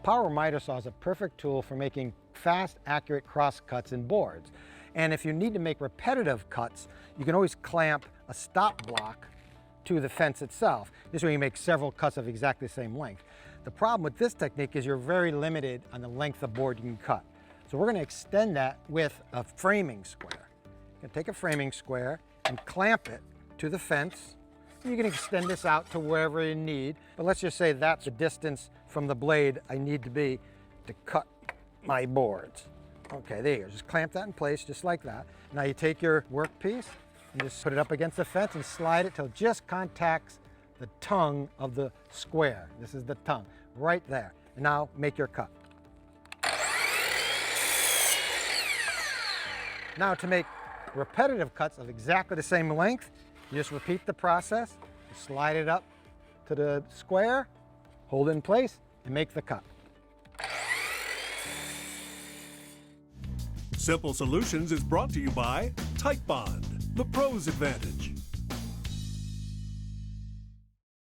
power miter saw is a perfect tool for making fast, accurate cross cuts in boards. And if you need to make repetitive cuts, you can always clamp a stop block to the fence itself. This way you make several cuts of exactly the same length. The problem with this technique is you're very limited on the length of board you can cut. So we're going to extend that with a framing square. You can take a framing square and clamp it to the fence. You can extend this out to wherever you need, but let's just say that's the distance from the blade I need to be to cut my boards. Okay, there you go. Just clamp that in place just like that. Now you take your workpiece and just put it up against the fence and slide it till it just contacts the tongue of the square. This is the tongue, right there. And now make your cut. Now to make repetitive cuts of exactly the same length, you just repeat the process. You slide it up to the square, hold it in place, and make the cut. Simple Solutions is brought to you by Type Bond, the pro's advantage.